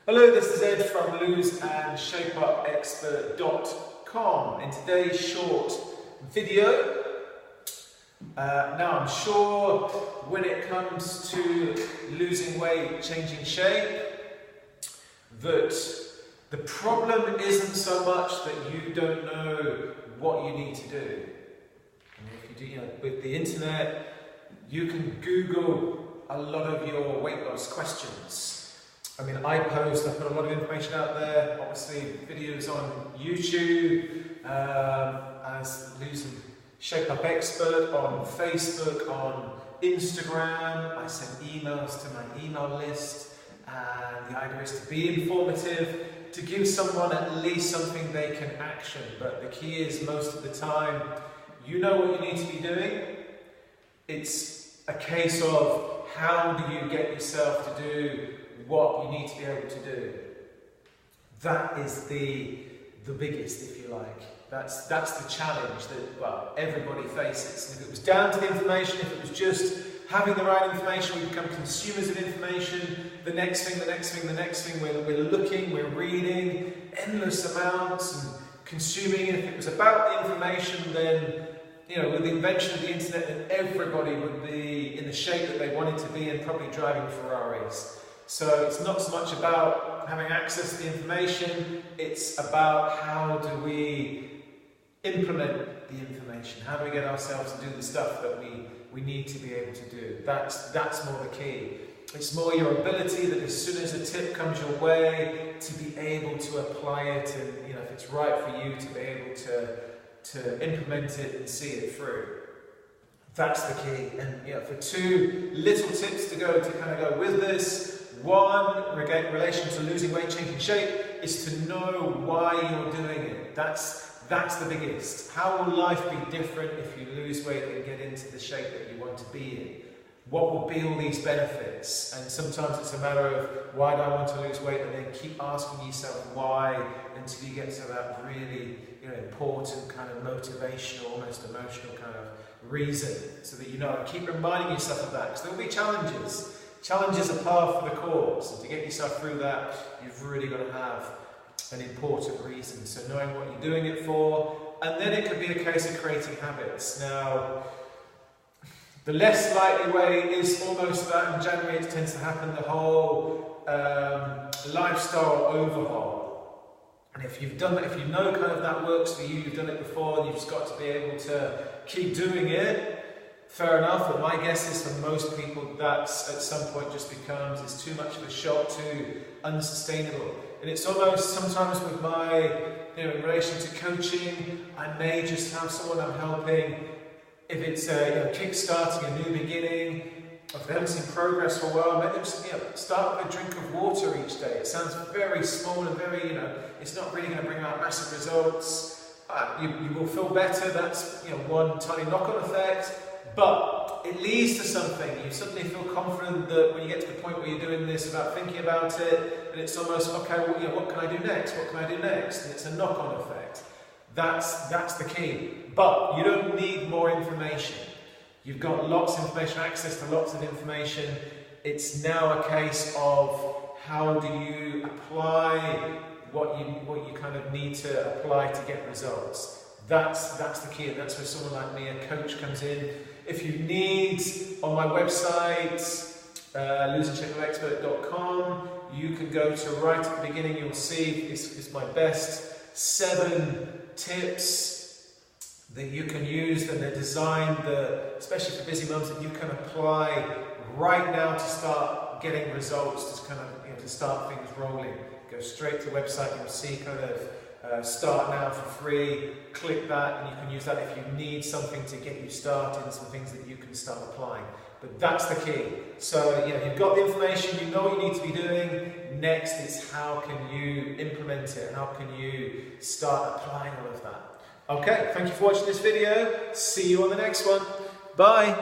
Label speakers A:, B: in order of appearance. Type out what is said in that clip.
A: Hello, this is Ed from loseandShapeUpExpert.com. In today's short video, now I'm sure when it comes to losing weight, changing shape, that the problem isn't so much that you don't know what you need to do. And if you do, with the internet, you can Google a lot of your weight loss questions. I mean, I put a lot of information out there, obviously videos on YouTube, as Lose and Shape Up Expert, on Facebook, on Instagram. I send emails to my email list, and the idea is to be informative, to give someone at least something they can action. But the key is, most of the time, you know what you need to be doing. It's a case of how do you get yourself to do what you need to be able to do. That is the biggest, if you like. That's the challenge that, well, everybody faces. And if it was down to the information, if it was just having the right information, we become consumers of information. The next thing, we're looking, we're reading endless amounts and consuming. And if it was about the information, then, with the invention of the internet, then everybody would be in the shape that they wanted to be and probably driving Ferraris. So it's not so much about having access to the information, it's about how do we implement the information, how do we get ourselves to do the stuff that we need to be able to do. That's more the key. It's more your ability that as soon as a tip comes your way, to be able to apply it, and if it's right for you, to be able to implement it and see it through. That's the key. And for two little tips to kind of go with this. One, in relation to losing weight, changing shape, is to know why you're doing it. That's the biggest. How will life be different if you lose weight and get into the shape that you want to be in? What will be all these benefits? And sometimes it's a matter of, why do I want to lose weight? And then keep asking yourself why until you get to that really important kind of motivational, almost emotional kind of reason, so that keep reminding yourself of that, because there will be challenges. Challenges are par for the course, and to get yourself through that, you've really got to have an important reason. So knowing what you're doing it for, and then it could be a case of creating habits. Now, the less likely way is almost that in January it tends to happen, the whole lifestyle overhaul. And if you've done that, if you know kind of that works for you, you've done it before, and you've just got to be able to keep doing it, fair enough. But my guess is for most people, that's at some point just it's too much of a shock, too unsustainable. And it's almost sometimes with my, in relation to coaching, I may just have someone I'm helping. If it's kick-starting a new beginning, if they haven't seen progress for a while, let them start with a drink of water each day. It sounds very small and very, it's not really going to bring out massive results. You will feel better. That's one tiny knock-on effect. But it leads to something. You suddenly feel confident that when you get to the point where you're doing this, about thinking about it, and it's almost, okay, well, what can I do next? What can I do next? And it's a knock-on effect. That's the key. But you don't need more information. You've got lots of information, access to lots of information. It's now a case of, how do you apply what you kind of need to apply to get results. That's the key, and that's where someone like me, a coach, comes in. If you need, on my website, loseandShapeUpExpert.com, you can go to right at the beginning. You'll see it's my best 7 tips that you can use, and they're designed, especially for busy mums, that you can apply right now to start getting results, to kind of to start things rolling. Go straight to the website. You'll see kind of start now for free. Click that, and you can use that if you need something to get you started, some things that you can start applying. But that's the key. So you've got the information, you know what you need to be doing. Next is, how can you implement it, and how can you start applying all of that. Okay, thank you for watching this video. See you on the next one. Bye.